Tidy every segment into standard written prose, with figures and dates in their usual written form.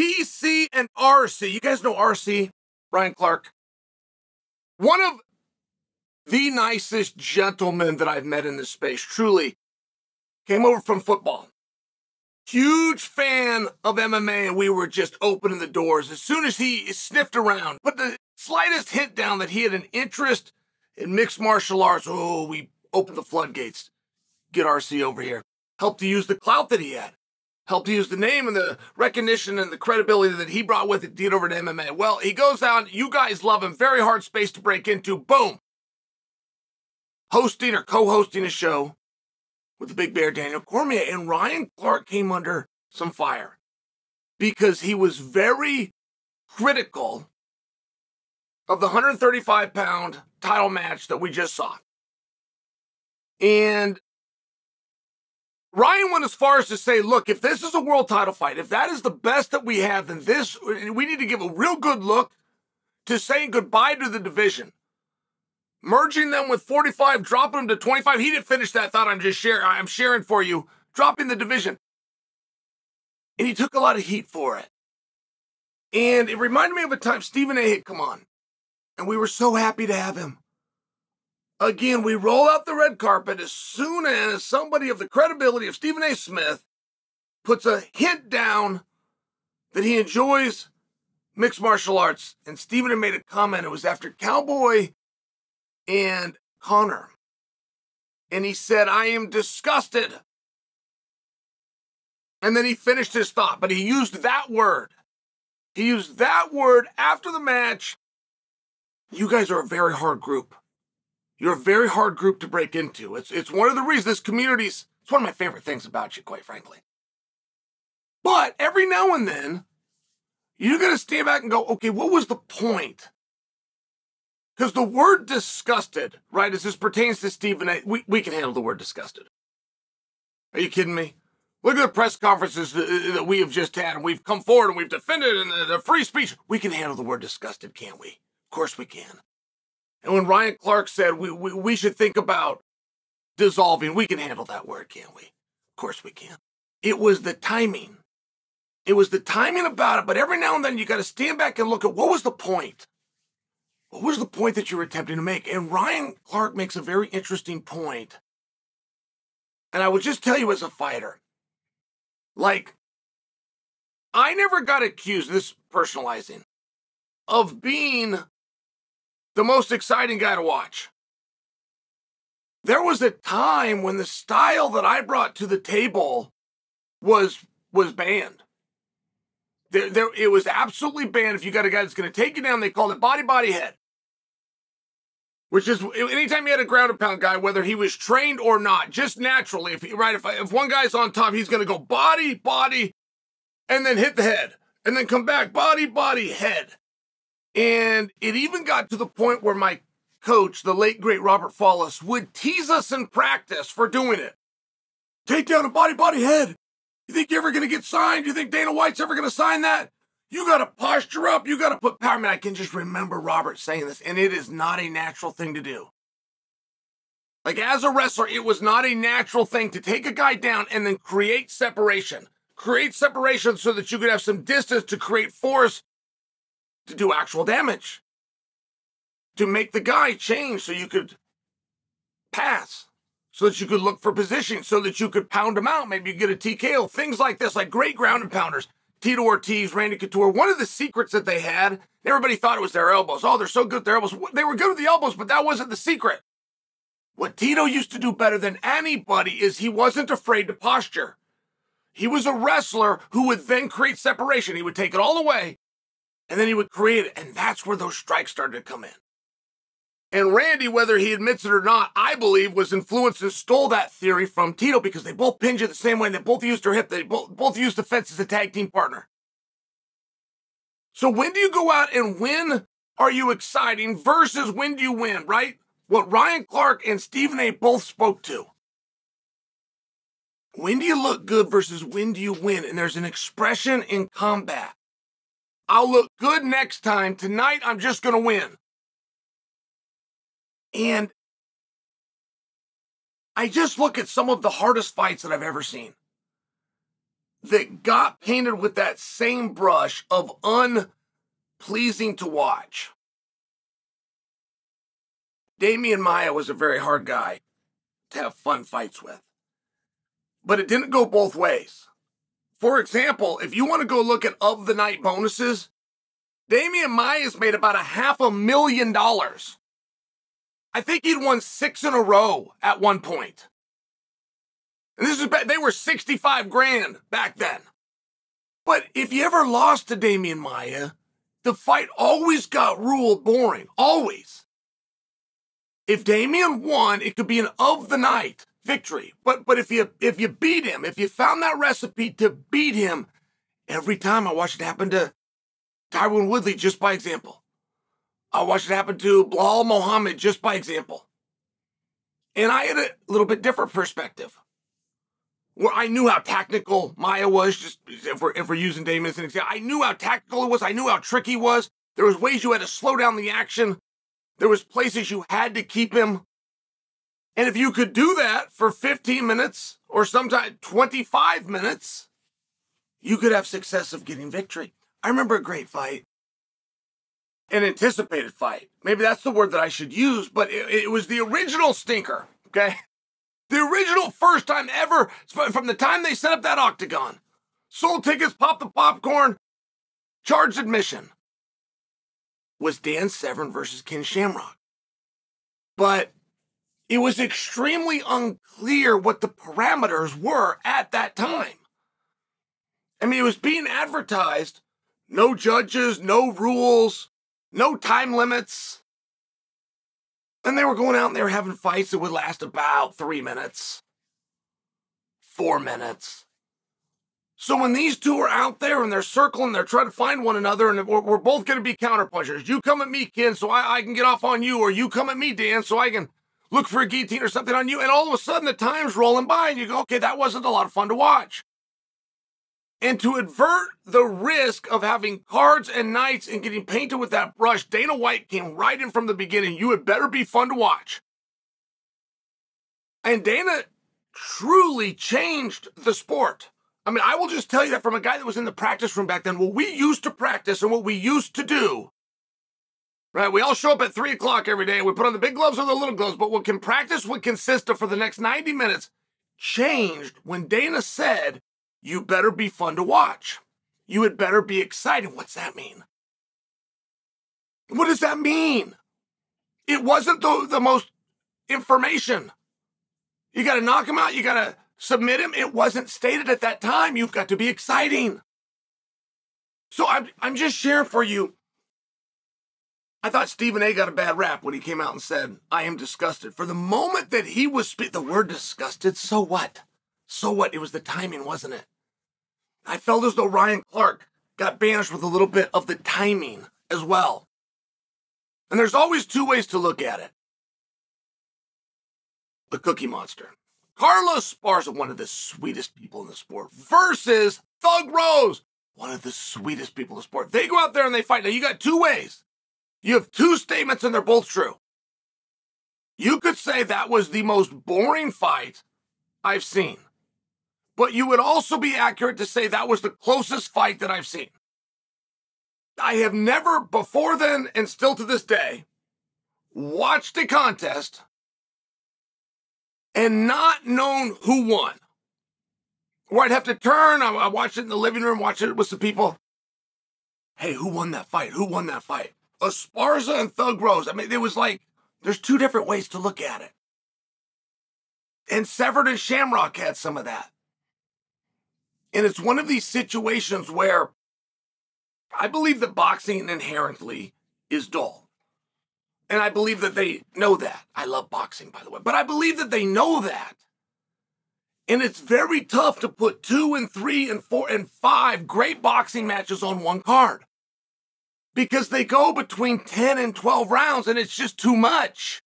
DC and RC. You guys know RC, Ryan Clark? One of the nicest gentlemen that I've met in this space, truly. Came over from football. Huge fan of MMA, and we were just opening the doors. As soon as he sniffed around, put the slightest hint down that he had an interest in mixed martial arts, oh, we opened the floodgates. Get RC over here. Helped to use the clout that he had. Helped to use the name and the recognition and the credibility that he brought with it to get over to MMA. Well, he goes out. You guys love him. Very hard space to break into. Boom. Hosting or co-hosting a show with the big bear Daniel Cormier. And Ryan Clark came under some fire because he was very critical of the 135-pound title match that we just saw. And Ryan went as far as to say, look, if this is a world title fight, if that is the best that we have, then we need to give a real good look to saying goodbye to the division. Merging them with 45, dropping them to 25. He didn't finish that thought. I'm sharing for you. Dropping the division. And he took a lot of heat for it. And it reminded me of a time Stephen A. had come on. And we were so happy to have him. Again, we roll out the red carpet as soon as somebody of the credibility of Stephen A. Smith puts a hint down that he enjoys mixed martial arts. And Stephen had made a comment. It was after Cowboy and Conor. And he said, I am disgusted. And then he finished his thought, but he used that word. He used that word after the match. You guys are a very hard group. You're a very hard group to break into. It's one of the reasons this community's, it's one of my favorite things about you, quite frankly. But every now and then, you got to stand back and go, okay, what was the point? Because the word disgusted, right, as this pertains to Stephen A., we can handle the word disgusted. Are you kidding me? Look at the press conferences that we have just had, and we've come forward and we've defended the free speech. We can handle the word disgusted, can't we? Of course we can. And when Ryan Clark said we should think about dissolving, we can handle that word, can't we? Of course we can. It was the timing. It was the timing about it, but every now and then you got to stand back and look at what was the point? What was the point that you were attempting to make? And Ryan Clark makes a very interesting point. And I will just tell you as a fighter, like, I never got accused, this personalizing, of being the most exciting guy to watch. There was a time when the style that I brought to the table was banned. It was absolutely banned. If you got a guy that's going to take you down, they called it body, head. Which is, anytime you had a ground and pound guy, whether he was trained or not, just naturally, if one guy's on top, he's going to go body, and then hit the head. And then come back, body, head. And it even got to the point where my coach, the late, great Robert Follis, would tease us in practice for doing it. Take down a body, head. You think you're ever going to get signed? You think Dana White's ever going to sign that? You got to posture up. You got to put power. I mean, I can just remember Robert saying this, and it is not a natural thing to do. Like, as a wrestler, it was not a natural thing to take a guy down and then create separation. Create separation so that you could have some distance to create force to do actual damage. To make the guy change so you could pass. So that you could look for position. So that you could pound him out. Maybe you get a TKO. Things like this, like great ground and pounders. Tito Ortiz, Randy Couture. One of the secrets that they had, everybody thought it was their elbows. Oh, they're so good with their elbows. They were good with the elbows, but that wasn't the secret. What Tito used to do better than anybody is he wasn't afraid to posture. He was a wrestler who would then create separation. He would take it all away, and then he would create it, and that's where those strikes started to come in. And Randy, whether he admits it or not, I believe was influenced and stole that theory from Tito because they both pinch it the same way. They both used their hip. They both used the fence as a tag team partner. So when do you go out and when are you exciting versus when do you win, right? What Ryan Clark and Stephen A. both spoke to. When do you look good versus when do you win? And there's an expression in combat. I'll look good next time. Tonight, I'm just going to win. And I just look at some of the hardest fights that I've ever seen. that got painted with that same brush of unpleasing to watch. Damian Maia was a very hard guy to have fun fights with. But it didn't go both ways. For example, if you want to go look at of the night bonuses, Damian Maia's made about $500,000. I think he'd won 6 in a row at one point. And this is they were 65 grand back then. But if you ever lost to Damian Maia, the fight always got ruled boring. Always. If Damian won, it could be an of the night victory. But if you beat him, if you found that recipe to beat him, every time I watched it happen to Tyron Woodley, just by example. I watched it happen to Bilal Muhammad, just by example. And I had a little bit different perspective, where I knew how tactical Maia was, just if we're using Damian as an example. I knew how tactical it was. I knew how tricky he was. There was ways you had to slow down the action. There was places you had to keep him. And if you could do that for 15 minutes or sometimes 25 minutes, you could have success of getting victory. I remember a great fight, an anticipated fight. Maybe that's the word that I should use, but it was the original stinker, okay? The original first time ever, from the time they set up that octagon. Sold tickets, popped the popcorn, charged admission, was Dan Severn versus Ken Shamrock. But it was extremely unclear what the parameters were at that time. I mean, it was being advertised, no judges, no rules, no time limits. And they were going out and they were having fights that would last about 3 minutes, 4 minutes. So when these two are out there and they're circling, they're trying to find one another, and we're both going to be counterpunchers. You come at me, Ken, so I can get off on you, or you come at me, Dan, so I can look for a guillotine or something on you. And all of a sudden the time's rolling by and you go, okay, that wasn't a lot of fun to watch. And to avert the risk of having cards and nights and getting painted with that brush, Dana White came right in from the beginning. You had better be fun to watch. And Dana truly changed the sport. I mean, I will just tell you that from a guy that was in the practice room back then. What we used to practice and what we used to do, right? We all show up at 3 o'clock every day and we put on the big gloves or the little gloves, but what can practice would consist of for the next 90 minutes changed when Dana said, you better be fun to watch. You had better be exciting. What's that mean? What does that mean? It wasn't the most information. You got to knock him out. You got to submit him. It wasn't stated at that time. You've got to be exciting. So I'm just sharing for you. I thought Stephen A got a bad rap when he came out and said, I am disgusted. For the moment that he was the word disgusted, so what? So what? It was the timing, wasn't it? I felt as though Ryan Clark got banished with a little bit of the timing as well. And there's always two ways to look at it. The Cookie Monster. Carlos Esparza, one of the sweetest people in the sport, versus Thug Rose, one of the sweetest people in the sport. They go out there and they fight. Now, you got two ways. You have two statements and they're both true. You could say that was the most boring fight I've seen. But you would also be accurate to say that was the closest fight that I've seen. I have never before then and still to this day watched a contest and not known who won. Where I'd have to turn, I watched it in the living room, watch it with some people. Hey, who won that fight? Who won that fight? Esparza and Thug Rose. I mean, it was like, there's two different ways to look at it. And Severn and Shamrock had some of that. And it's one of these situations where I believe that boxing inherently is dull. And I believe that they know that. I love boxing, by the way. But I believe that they know that. And it's very tough to put 2 and 3 and 4 and 5 great boxing matches on one card. Because they go between 10 and 12 rounds and it's just too much.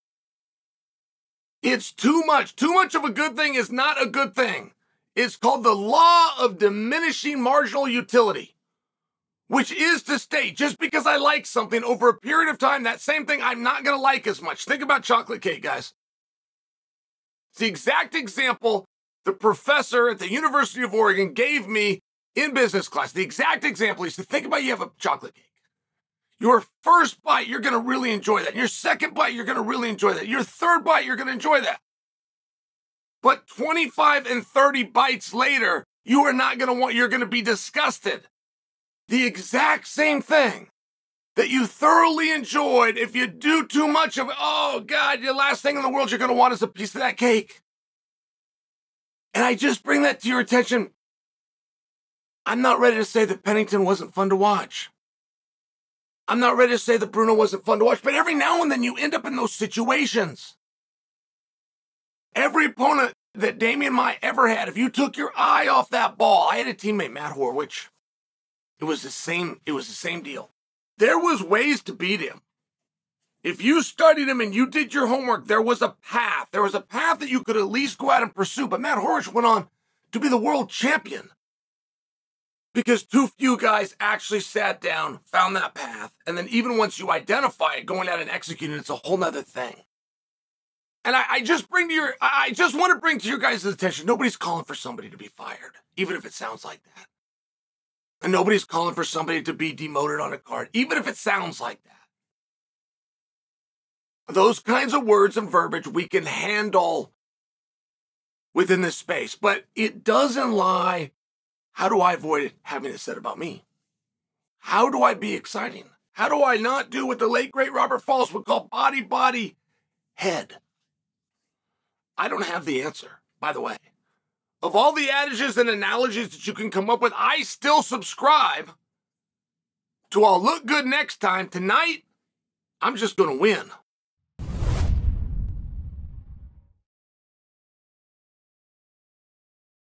It's too much. Too much of a good thing is not a good thing. It's called the law of diminishing marginal utility, which is to state, just because I like something over a period of time, that same thing I'm not going to like as much. Think about chocolate cake, guys. It's the exact example the professor at the University of Oregon gave me in business class. The exact example is to think about you have a chocolate cake. Your first bite, you're going to really enjoy that. Your second bite, you're going to really enjoy that. Your third bite, you're going to enjoy that. But 25 and 30 bites later, you are not going to want, you're going to be disgusted. The exact same thing that you thoroughly enjoyed, if you do too much of it, oh God, the last thing in the world you're going to want is a piece of that cake. And I just bring that to your attention. I'm not ready to say that Pennington wasn't fun to watch. I'm not ready to say that Bruno wasn't fun to watch, but every now and then you end up in those situations. Every opponent that Damian Maia ever had, if you took your eye off that ball, I had a teammate, Matt Horwich. It was the same deal. There was ways to beat him. If you studied him and you did your homework, there was a path. There was a path that you could at least go out and pursue. But Matt Horwich went on to be the world champion because too few guys actually sat down, found that path, and then even once you identify it, going out and executing, it's a whole nother thing. And I just want to bring to your guys' attention, nobody's calling for somebody to be fired, even if it sounds like that. And nobody's calling for somebody to be demoted on a card, even if it sounds like that. Those kinds of words and verbiage we can handle within this space, but it doesn't lie. How do I avoid having it said about me? How do I be exciting? How do I not do what the late, great Robert Falls would call body, head? I don't have the answer, by the way. Of all the adages and analogies that you can come up with, I still subscribe to I'll look good next time. Tonight, I'm just going to win.